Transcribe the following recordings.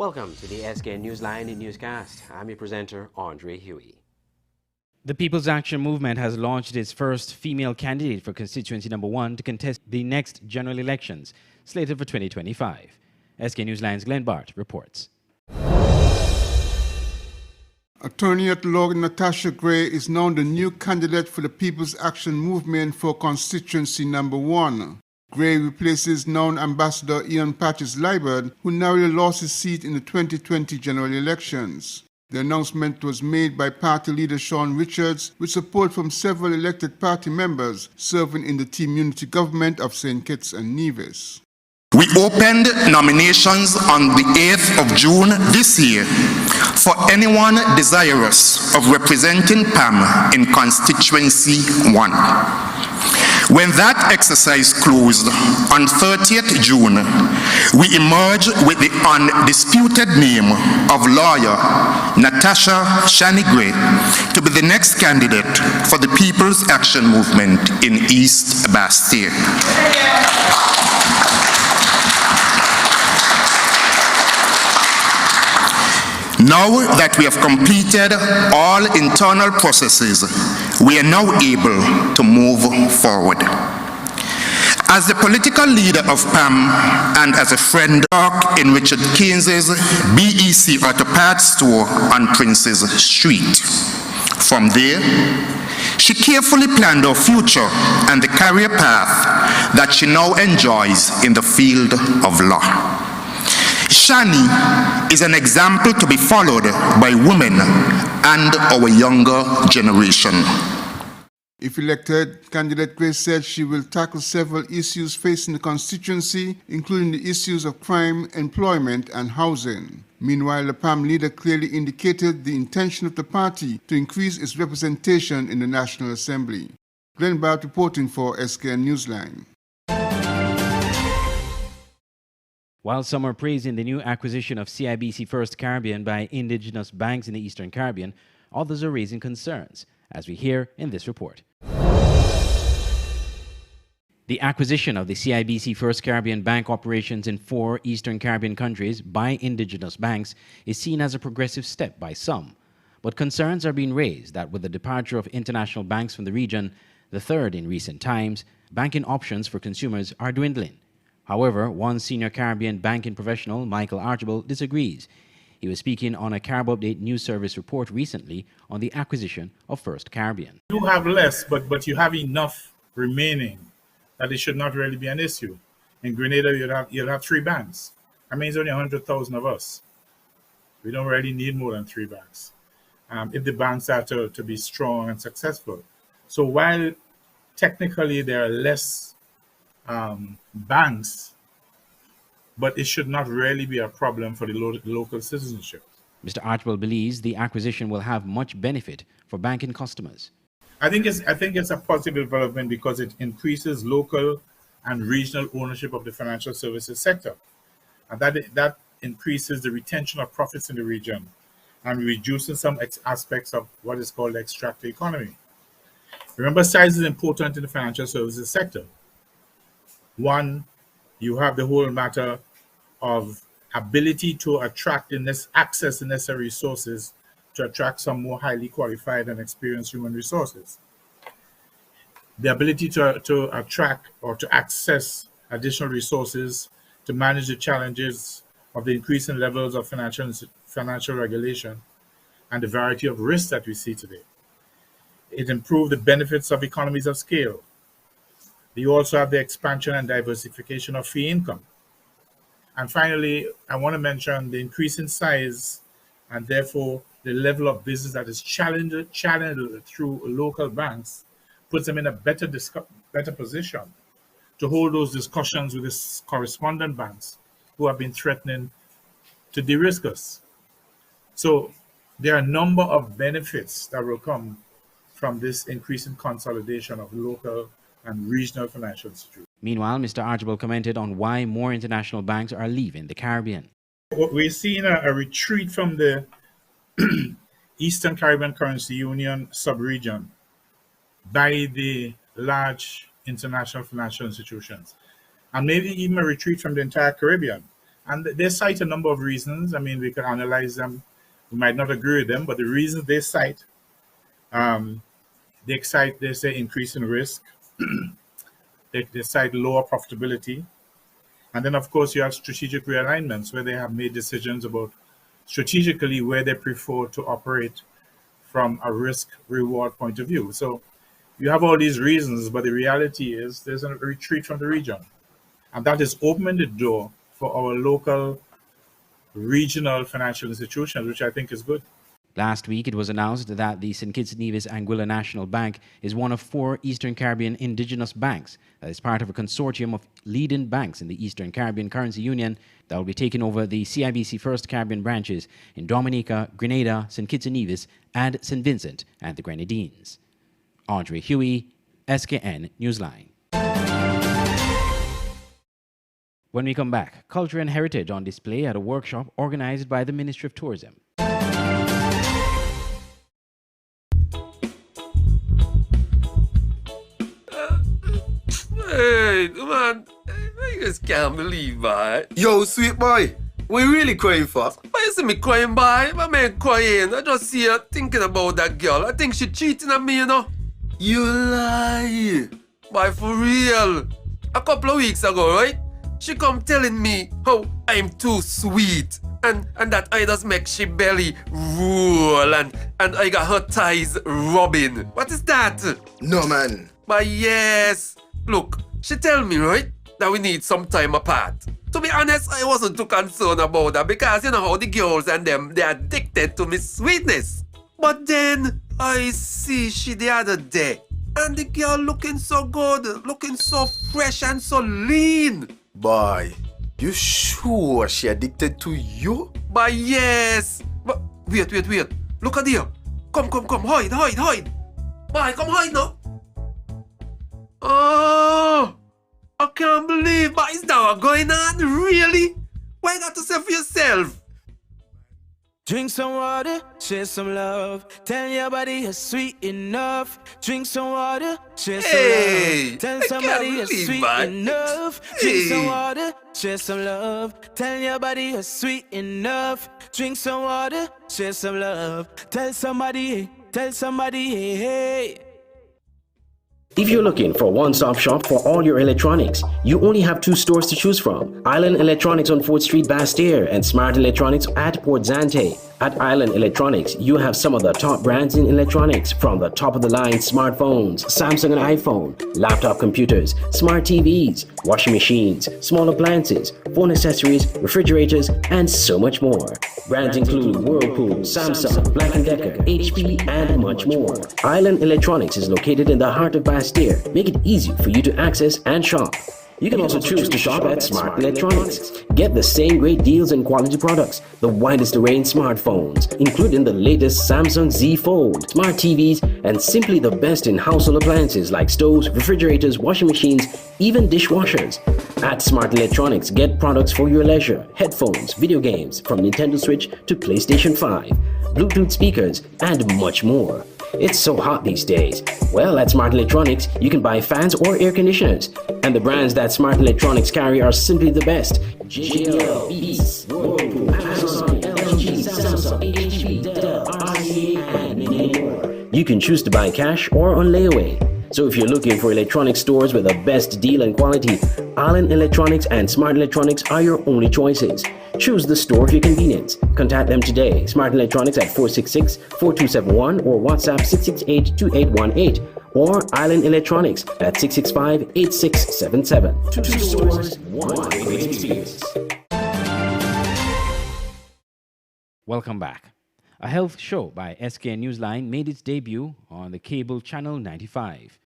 Welcome to the SK Newsline Newscast. I'm your presenter, Andre Huey. The People's Action Movement has launched its first female candidate for constituency number 1 to contest the next general elections, slated for 2025. SK Newsline's Glenn Bart reports. Attorney at law Natasha Gray is now the new candidate for the People's Action Movement for constituency number 1. Gray replaces known Ambassador Ian Patches Liburd, who narrowly lost his seat in the 2020 general elections. The announcement was made by party leader Sean Richards, with support from several elected party members serving in the team unity government of St. Kitts and Nevis. We opened nominations on the 8th of June this year for anyone desirous of representing PAM in constituency 1. When that exercise closed on 30th June, we emerged with the undisputed name of lawyer Natasha Shani Gray to be the next candidate for the People's Action Movement in East Bastille. Now that we have completed all internal processes, we are now able to move forward. As the political leader of PAM and as a friend in Richard Keynes's BEC Auto Parts store on Princes Street. From there, she carefully planned her future and the career path that she now enjoys in the field of law. Shani is an example to be followed by women and our younger generation. If elected, candidate Gray said she will tackle several issues facing the constituency, including the issues of crime, employment, and housing. Meanwhile, the PAM leader clearly indicated the intention of the party to increase its representation in the National Assembly. Glenn Bart reporting for SKN Newsline. While some are praising the new acquisition of CIBC First Caribbean by indigenous banks in the Eastern Caribbean, others are raising concerns, as we hear in this report. The acquisition of the CIBC First Caribbean bank operations in 4 Eastern Caribbean countries by indigenous banks is seen as a progressive step by some, but concerns are being raised that with the departure of international banks from the region, the third in recent times, banking options for consumers are dwindling. However, one senior Caribbean banking professional, Michael Archibald, disagrees. He was speaking on a Carib Update news service report recently on the acquisition of First Caribbean. You have less, but you have enough remaining that it should not really be an issue. In Grenada, you'll have 3 banks. That means only 100,000 of us. We don't really need more than 3 banks if the banks are to be strong and successful. So while technically there are less banks, but it should not really be a problem for the local citizenship. Mr. Archibald believes the acquisition will have much benefit for banking customers. I think it's a positive development because it increases local and regional ownership of the financial services sector, and that increases the retention of profits in the region and reduces some aspects of what is called the extractor economy. Remember, size is important in the financial services sector. One, you have the whole matter of ability to attract access the necessary resources to attract some more highly qualified and experienced human resources. The ability to attract or to access additional resources to manage the challenges of the increasing levels of financial regulation and the variety of risks that we see today. It improved the benefits of economies of scale. You also have the expansion and diversification of fee income. And finally, I want to mention the increase in size and therefore the level of business that is channeled through local banks puts them in a better position to hold those discussions with the correspondent banks who have been threatening to de-risk us. So there are a number of benefits that will come from this increasing consolidation of local and regional financial institutions. Meanwhile, Mr. Archibald commented on why more international banks are leaving the Caribbean. We're seeing a retreat from the Eastern Caribbean Currency Union sub-region by the large international financial institutions, and maybe even a retreat from the entire Caribbean. And they cite a number of reasons. I mean, we can analyze them. We might not agree with them, but the reasons they cite, they say increase in risk. They cite lower profitability. And then, of course, you have strategic realignments where they have made decisions about strategically where they prefer to operate from a risk-reward point of view. So you have all these reasons, but the reality is there's a retreat from the region. And that is opening the door for our local, regional financial institutions, which I think is good. Last week, it was announced that the St. Kitts and Nevis Anguilla National Bank is one of 4 Eastern Caribbean indigenous banks that is part of a consortium of leading banks in the Eastern Caribbean Currency Union that will be taking over the CIBC First Caribbean branches in Dominica, Grenada, St. Kitts and Nevis, and St. Vincent and the Grenadines. Andre Huey, SKN Newsline. When we come back, culture and heritage on display at a workshop organized by the Ministry of Tourism. Hey, man, I just can't believe that. Yo, sweet boy, what you really crying for? Why you see me crying, boy? My man crying. I just see her thinking about that girl. I think she cheating on me, you know. You lie. Boy, for real. A couple of weeks ago, right? She come telling me how I'm too sweet. And that I just make she belly roll and I got her thighs rubbing. What is that? No, man. But yes. Look, she tell me, right, that we need some time apart. To be honest, I wasn't too concerned about that because you know how the girls and them, they're addicted to me sweetness. But then I see she the other day and the girl looking so good, looking so fresh and so lean. Boy, you sure she addicted to you? But yes. But wait. Look at here. Come, hide. Boy, come hide now. Oh, I can't believe, but is that what going on? Really? Why you got to say for yourself? Drink some water, share some love. Tell your body you're sweet enough. Drink some water, share some love. Tell somebody you're sweet enough. Drink some water, share some love. Tell your body you're sweet enough. Drink some water, share some love. Tell somebody, hey. If you're looking for a one-stop shop for all your electronics, you only have 2 stores to choose from. Island Electronics on 4th Street, Basse-Terre, and Smart Electronics at Port Zante. At Island Electronics, you have some of the top brands in electronics, from the top-of-the-line smartphones, Samsung and iPhone, laptop computers, smart TVs, washing machines, small appliances, phone accessories, refrigerators, and so much more. Brands include Whirlpool, Samsung, Black & Decker, HP, and much more. Island Electronics is located in the heart of Basse-Terre. Make it easy for you to access and shop. You can also choose to shop at Smart Electronics. Get the same great deals and quality products, the widest array in smartphones, including the latest Samsung Z Fold, smart TVs, and simply the best in household appliances like stoves, refrigerators, washing machines, even dishwashers. At Smart Electronics, get products for your leisure, headphones, video games, from Nintendo Switch to PlayStation 5, Bluetooth speakers, and much more. It's so hot these days. Well, at Smart Electronics, you can buy fans or air conditioners. And the brands that Smart Electronics carry are simply the best. JL, Beats, Whirlpool, Panasonic, LG, Samsung, HP, Dell, RCA, and many more. You can choose to buy cash or on layaway. So if you're looking for electronic stores with the best deal and quality, Island Electronics and Smart Electronics are your only choices. Choose the store of your convenience. Contact them today. Smart Electronics at 466-4271 or WhatsApp 668-2818 or Island Electronics at 665-8677. 2 stores, 1 great experience. Welcome back. A health show by SK Newsline made its debut on the cable channel 95.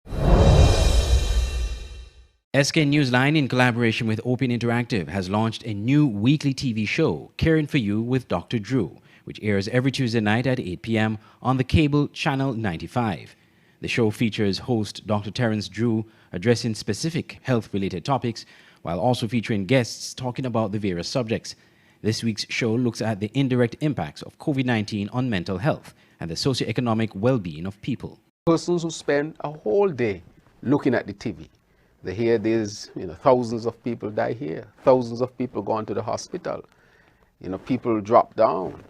SK Newsline, in collaboration with Open Interactive, has launched a new weekly TV show, Caring for You with Dr. Drew, which airs every Tuesday night at 8 p.m. on the cable channel 95. The show features host Dr. Terence Drew addressing specific health-related topics, while also featuring guests talking about the various subjects. This week's show looks at the indirect impacts of COVID-19 on mental health and the socioeconomic well-being of people. Persons who spend a whole day looking at the TV, They hear these, thousands of people die here, thousands of people go into the hospital, people drop down.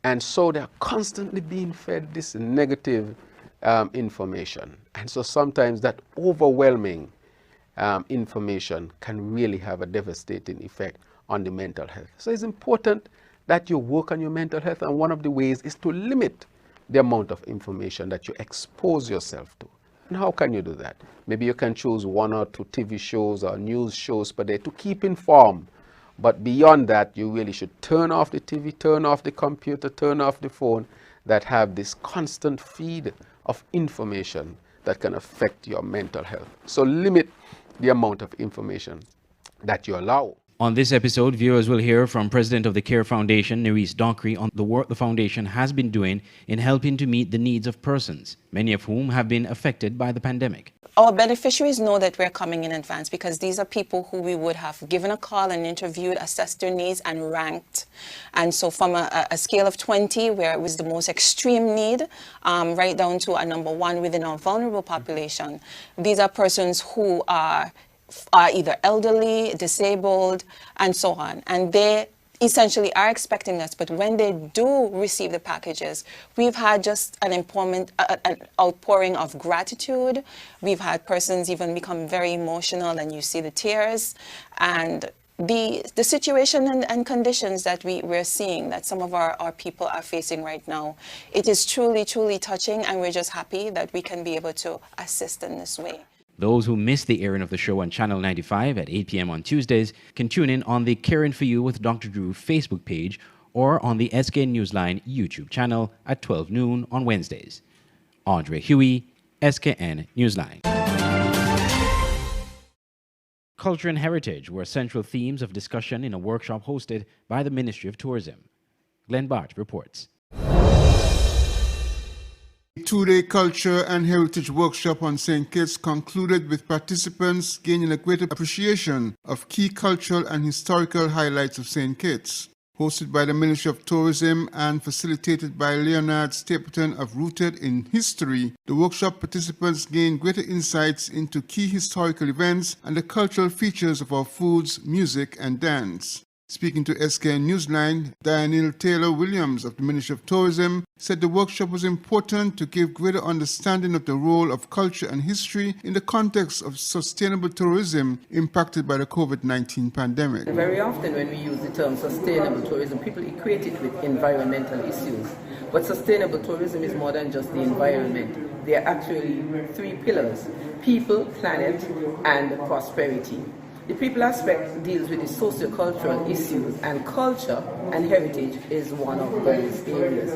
And so they're constantly being fed this negative information. And so sometimes that overwhelming information can really have a devastating effect on the mental health. So it's important that you work on your mental health, and one of the ways is to limit the amount of information that you expose yourself to. And how can you do that? Maybe you can choose 1 or 2 TV shows or news shows per day to keep informed. But beyond that, you really should turn off the TV, turn off the computer, turn off the phone that have this constant feed of information that can affect your mental health. So limit the amount of information that you allow. On this episode, viewers will hear from President of the CARE Foundation, Nerys Dockery, on the work the foundation has been doing in helping to meet the needs of persons, many of whom have been affected by the pandemic. Our beneficiaries know that we're coming in advance because these are people who we would have given a call and interviewed, assessed their needs and ranked. And so from a scale of 20, where it was the most extreme need, right down to a number 1 within our vulnerable population, these are persons who are either elderly, disabled, and so on. And they essentially are expecting us, but when they do receive the packages, we've had just an outpouring of gratitude. We've had persons even become very emotional, and you see the tears. And the situation and conditions that we're seeing that some of our people are facing right now, it is truly, truly touching, and we're just happy that we can be able to assist in this way. Those who missed the airing of the show on Channel 95 at 8 p.m. on Tuesdays can tune in on the Caring for You with Dr. Drew Facebook page or on the SK Newsline YouTube channel at 12 noon on Wednesdays. Andre Huey, SKN Newsline. Culture and heritage were central themes of discussion in a workshop hosted by the Ministry of Tourism. Glenn Bart reports. A 2-day culture and heritage workshop on St. Kitts concluded with participants gaining a greater appreciation of key cultural and historical highlights of St. Kitts. Hosted by the Ministry of Tourism and facilitated by Leonard Stapleton of Rooted in History, the workshop participants gained greater insights into key historical events and the cultural features of our foods, music, and dance. Speaking to SK Newsline, Daniel Taylor Williams of the Ministry of Tourism said the workshop was important to give greater understanding of the role of culture and history in the context of sustainable tourism impacted by the COVID-19 pandemic. Very often when we use the term sustainable tourism, people equate it with environmental issues. But sustainable tourism is more than just the environment. There are actually 3 pillars: people, planet, and prosperity. The people aspect deals with the socio-cultural issues, and culture and heritage is one of those areas.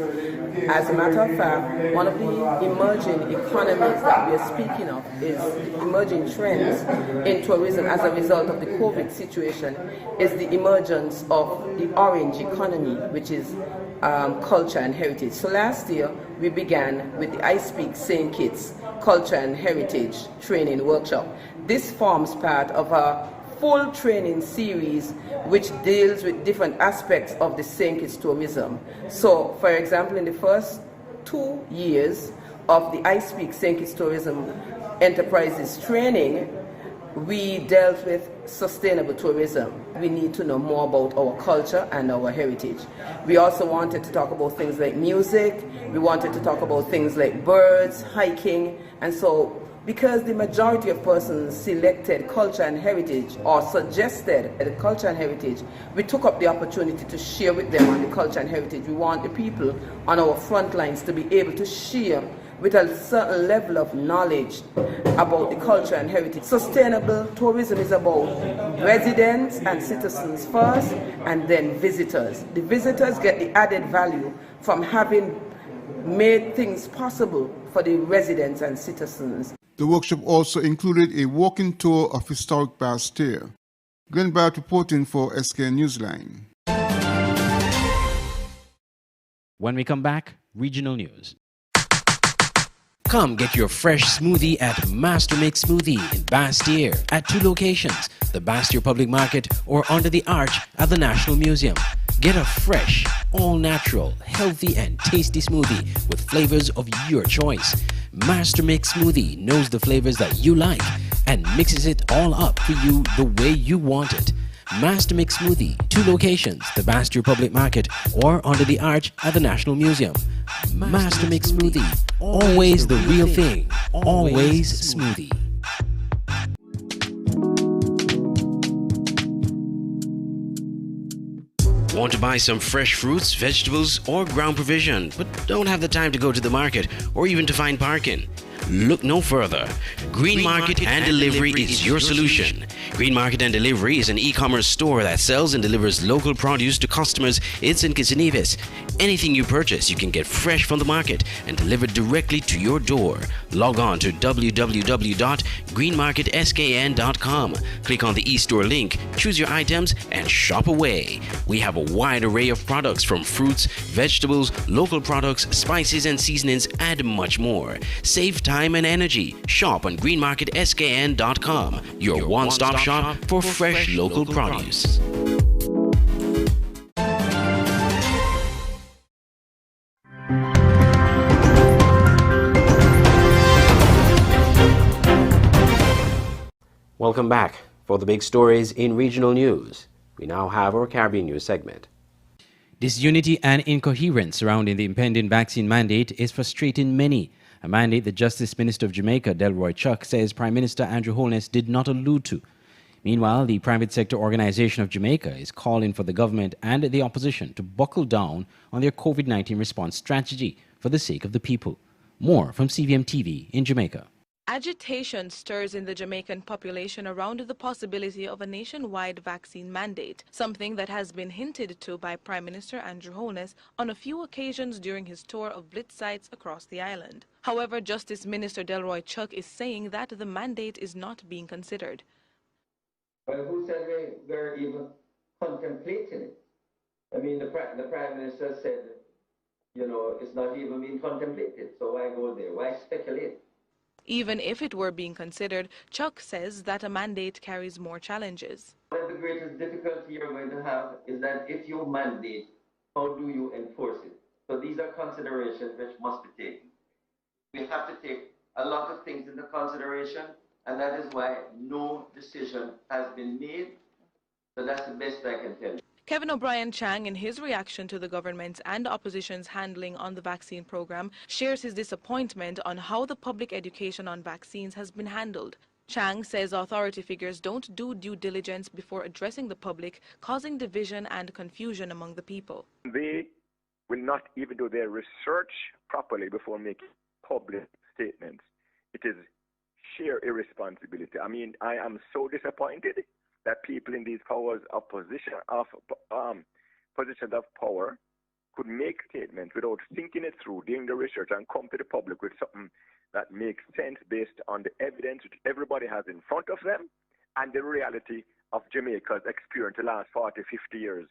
As a matter of fact, one of the emerging economies that we are speaking of is the emerging trends in tourism as a result of the COVID situation is the emergence of the orange economy, which is culture and heritage. So last year, we began with the I Speak St. Kitts Culture and Heritage Training Workshop. This forms part of a full training series which deals with different aspects of the St. Kitts tourism. So, for example, in the first 2 years of the I Speak St. Kitts Tourism Enterprises training, we dealt with sustainable tourism. We need to know more about our culture and our heritage. We also wanted to talk about things like music. We wanted to talk about things like birds, hiking, and so because the majority of persons selected culture and heritage or suggested the culture and heritage, we took up the opportunity to share with them on the culture and heritage. We want the people on our front lines to be able to share with a certain level of knowledge about the culture and heritage. Sustainable tourism is about residents and citizens first, and then visitors. The visitors get the added value from having made things possible for the residents and citizens. The workshop also included a walking tour of historic Bastille. Glenn Bart reporting for SK Newsline. When we come back, regional news. Come get your fresh smoothie at Master Mix Smoothie in Bastille at 2 locations, the Bastille Public Market or under the arch at the National Museum. Get a fresh, all-natural, healthy and tasty smoothie with flavors of your choice. Master Mix Smoothie knows the flavors that you like and mixes it all up for you the way you want it. Master Mix Smoothie, 2 locations, the Bastille Public Market or under the arch at the National Museum. Master Mix Smoothie, always the real thing, always smoothie. Want to buy some fresh fruits, vegetables, or ground provision, but don't have the time to go to the market or even to find parking? Look no further. Green Market and Delivery is your solution. Green Market and Delivery is an e-commerce store that sells and delivers local produce to customers in St. Kitts and Nevis. Anything you purchase, you can get fresh from the market and delivered directly to your door. Log on to www.greenmarketskn.com. Click on the e-store link, choose your items, and shop away. We have a wide array of products from fruits, vegetables, local products, spices and seasonings, and much more. Save time and energy. Shop on greenmarketskn.com, your one-stop shop for fresh local produce. Welcome back. For the big stories in regional news, we now have our Caribbean news segment. Disunity and incoherence surrounding the impending vaccine mandate is frustrating many. A mandate that Justice Minister of Jamaica, Delroy Chuck, says Prime Minister Andrew Holness did not allude to. Meanwhile, the private sector organization of Jamaica is calling for the government and the opposition to buckle down on their COVID-19 response strategy for the sake of the people. More from CVM TV in Jamaica. Agitation stirs in the Jamaican population around the possibility of a nationwide vaccine mandate, something that has been hinted to by Prime Minister Andrew Holness on a few occasions during his tour of blitz sites across the island. However, Justice Minister Delroy Chuck is saying that the mandate is not being considered. Well, who said we're even contemplating it? I mean, the Prime Minister said, it's not even being contemplated, so why go there? Why speculate? Even if it were being considered, Chuck says that a mandate carries more challenges. One of the greatest difficulty you're going to have is that if you mandate, how do you enforce it? So these are considerations which must be taken. We have to take a lot of things into consideration, and that is why no decision has been made. So that's the best I can tell you. Kevin O'Brien Chang, in his reaction to the government's and opposition's handling on the vaccine program, shares his disappointment on how the public education on vaccines has been handled. Chang says authority figures don't do due diligence before addressing the public, causing division and confusion among the people. They will not even do their research properly before making public statements. It is sheer irresponsibility. I mean, I am so disappointed that people in these positions of power could make statements without thinking it through, doing the research, and come to the public with something that makes sense based on the evidence which everybody has in front of them and the reality of Jamaica's experience the last 40, 50 years.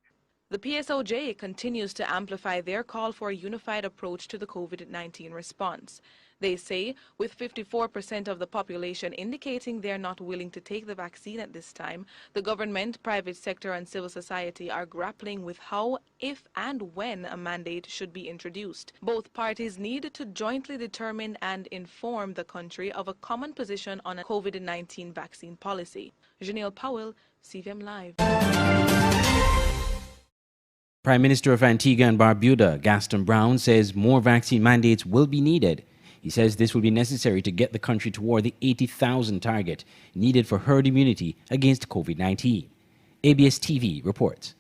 The PSOJ continues to amplify their call for a unified approach to the COVID-19 response. They say, with 54% of the population indicating they're not willing to take the vaccine at this time, the government, private sector and civil society are grappling with how, if and when a mandate should be introduced. Both parties need to jointly determine and inform the country of a common position on a COVID-19 vaccine policy. Janelle Powell, CVM Live. Prime Minister of Antigua and Barbuda, Gaston Brown, says more vaccine mandates will be needed. He says this will be necessary to get the country toward the 80,000 target needed for herd immunity against COVID-19. ABS TV reports.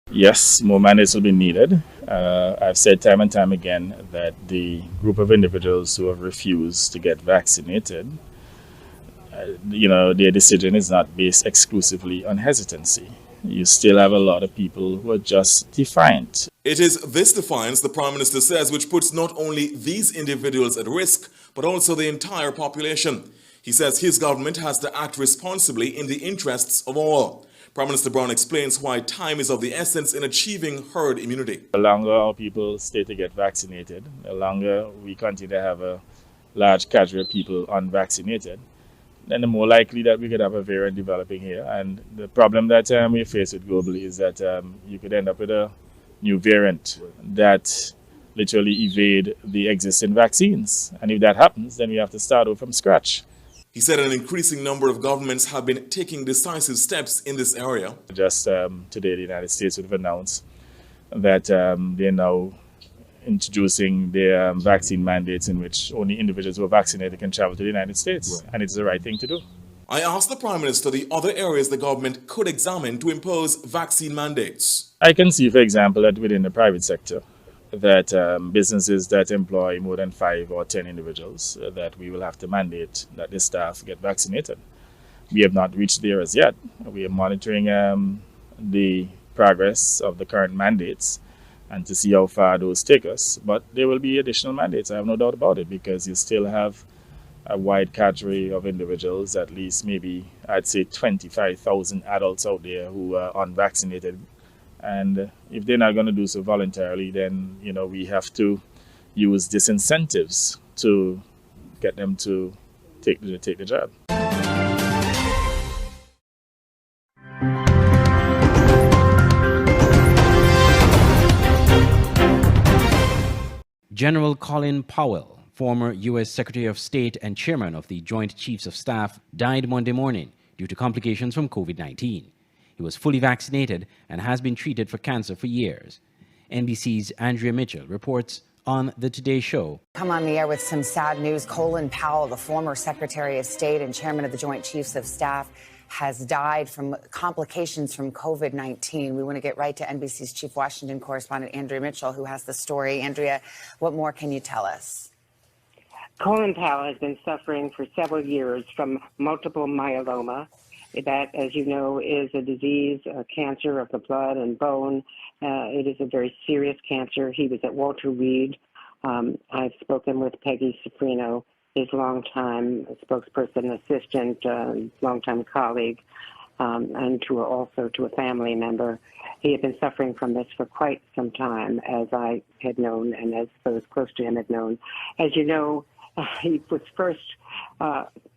Yes, more mandates will be needed. I've said time and time again that the group of individuals who have refused to get vaccinated, their decision is not based exclusively on hesitancy. You still have a lot of people who are just defiant. It is this defiance, the Prime Minister says, which puts not only these individuals at risk, but also the entire population. He says his government has to act responsibly in the interests of all. Prime Minister Brown explains why time is of the essence in achieving herd immunity. The longer our people stay to get vaccinated, the longer we continue to have a large cadre of people unvaccinated, then the more likely that we could have a variant developing here. And the problem that we face with globally is that you could end up with a new variant that literally evade the existing vaccines. And if that happens, then we have to start over from scratch. He He said an increasing number of governments have been taking decisive steps in this area. Just today, the United States would have announced that they're now introducing their vaccine mandates in which only individuals who are vaccinated can travel to the United States, and it's the right thing to do. I asked the Prime Minister the other areas the government could examine to impose vaccine mandates. I can see, for example, that within the private sector, that businesses that employ more than 5 or 10 individuals, that we will have to mandate that the staff get vaccinated. We have not reached there as yet. We are monitoring the progress of the current mandates and to see how far those take us. But there will be additional mandates, I have no doubt about it, because you still have a wide category of individuals, at least maybe I'd say 25,000 adults out there who are unvaccinated. And if they're not going to do so voluntarily, then we have to use disincentives to get them to take the jab. General Colin Powell, former U.S. Secretary of State and Chairman of the Joint Chiefs of Staff, died Monday morning due to complications from COVID-19. He was fully vaccinated and has been treated for cancer for years. NBC's Andrea Mitchell reports on The Today Show. Come on the air with some sad news. Colin Powell, the former Secretary of State and Chairman of the Joint Chiefs of Staff, has died from complications from COVID-19. We want to get right to NBC's Chief Washington correspondent, Andrea Mitchell, who has the story. Andrea, what more can you tell us? Colin Powell has been suffering for several years from multiple myeloma. That, as you know, is a disease, a cancer of the blood and bone. It is a very serious cancer. He was at Walter Reed. I've spoken with Peggy Sofrino, his longtime spokesperson, assistant, longtime colleague, and also to a family member. He had been suffering from this for quite some time, as I had known and as those close to him had known. As you know, he was first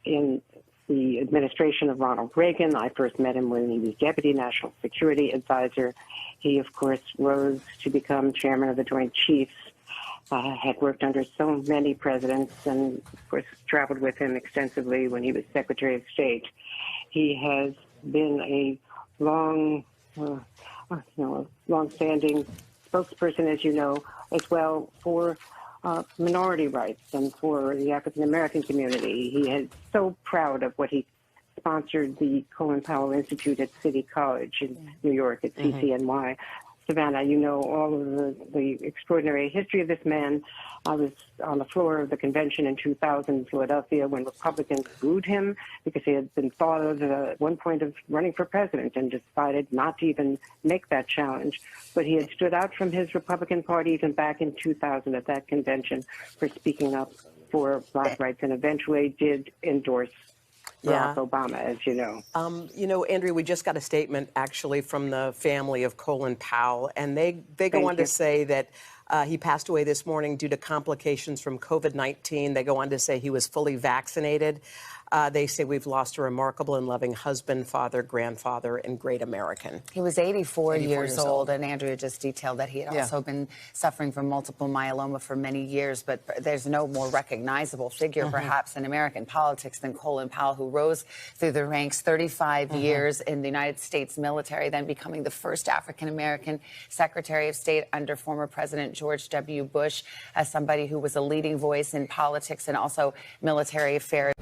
in the administration of Ronald Reagan. I first met him when he was Deputy National Security Advisor. He, of course, rose to become Chairman of the Joint Chiefs, had worked under so many presidents and, of course, traveled with him extensively when he was Secretary of State. He has been a long-standing spokesperson, as you know, as well for minority rights and for the African-American community. He is so proud of what he sponsored, the Colin Powell Institute at City College in New York at CCNY. Savannah, you know all of the extraordinary history of this man. I was on the floor of the convention in 2000 in Philadelphia when Republicans booed him because he had been thought of at one point of running for president and decided not to even make that challenge. But he had stood out from his Republican Party even back in 2000 at that convention for speaking up for Black rights and eventually did endorse Barack Obama, as you know. Andrea, we just got a statement actually from the family of Colin Powell, and they go on to say that he passed away this morning due to complications from COVID-19. They go on to say he was fully vaccinated. They say we've lost a remarkable and loving husband, father, grandfather, and great American. He was 84 years old, and Andrea just detailed that he had also been suffering from multiple myeloma for many years, but there's no more recognizable figure, perhaps, in American politics than Colin Powell, who rose through the ranks 35 years in the United States military, then becoming the first African-American Secretary of State under former President George W. Bush, as somebody who was a leading voice in politics and also military affairs.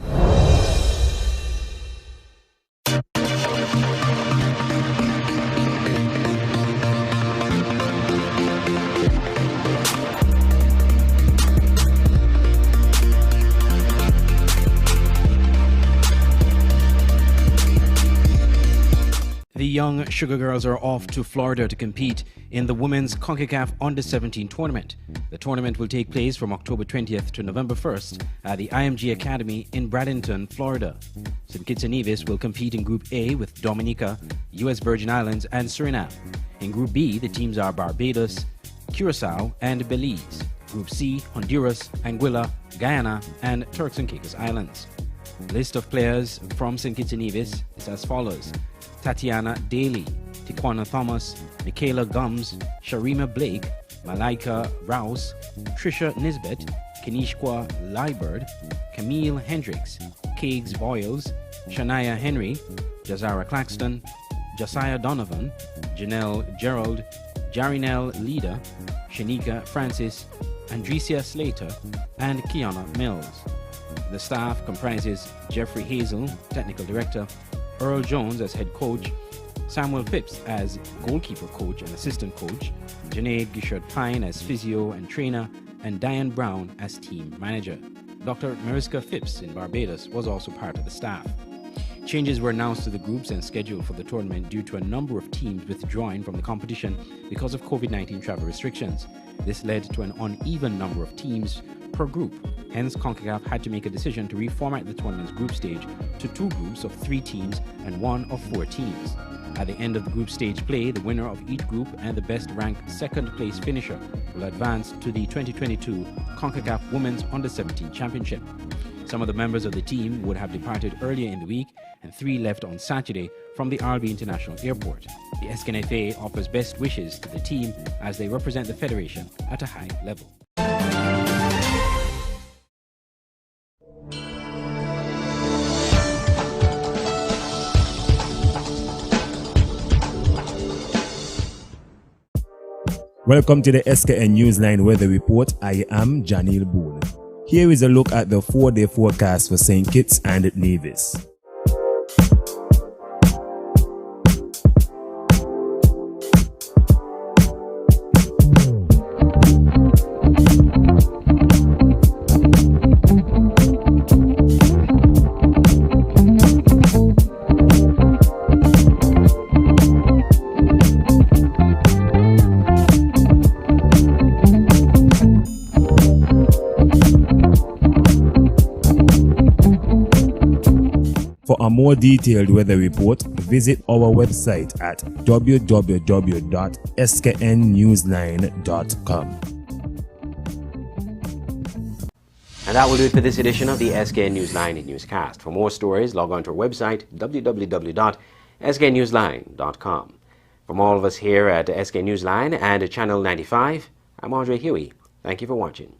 The young Sugar Girls are off to Florida to compete in the Women's CONCACAF Under-17 tournament. The tournament will take place from October 20th to November 1st at the IMG Academy in Bradenton, Florida. St. Kitts and Nevis will compete in Group A with Dominica, U.S. Virgin Islands, and Suriname. In Group B, the teams are Barbados, Curacao, and Belize. Group C, Honduras, Anguilla, Guyana, and Turks and Caicos Islands. List of players from St. Kitts and Nevis is as follows: Tatiana Daly, Tiquana Thomas, Michaela Gums, Sharima Blake, Malaika Rouse, Trisha Nisbet, Kanishkwa Liebert, Camille Hendricks, Kiggs Boyles, Shania Henry, Jazara Claxton, Josiah Donovan, Janelle Gerald, Jarinelle Leader, Shanika Francis, Andresia Slater, and Kiana Mills. The staff comprises Jeffrey Hazel, Technical Director, Earl Jones as Head Coach, Samuel Phipps as Goalkeeper Coach and Assistant Coach, Janae Gishard-Pine as Physio and Trainer, and Diane Brown as Team Manager. Dr. Mariska Phipps in Barbados was also part of the staff. Changes were announced to the groups and scheduled for the tournament due to a number of teams withdrawing from the competition because of COVID-19 travel restrictions. This led to an uneven number of teams per group. Hence, CONCACAF had to make a decision to reformat the tournament's group stage to 2 groups of 3 teams and 1 of 4 teams. At the end of the group stage play, the winner of each group and the best-ranked second-place finisher will advance to the 2022 CONCACAF Women's Under-17 Championship. Some of the members of the team would have departed earlier in the week, and 3 left on Saturday from the RB International Airport. The SKNFA offers best wishes to the team as they represent the Federation at a high level. Welcome to the SKN Newsline Weather Report. I am Janil Boone. Here is a look at the 4-day forecast for St. Kitts and Nevis. For a more detailed weather report, visit our website at www.sknnewsline.com. And that will do it for this edition of the SKN Newsline in Newscast. For more stories, log on to our website, www.sknnewsline.com. From all of us here at SKN Newsline and Channel 95, I'm Andre Huey. Thank you for watching.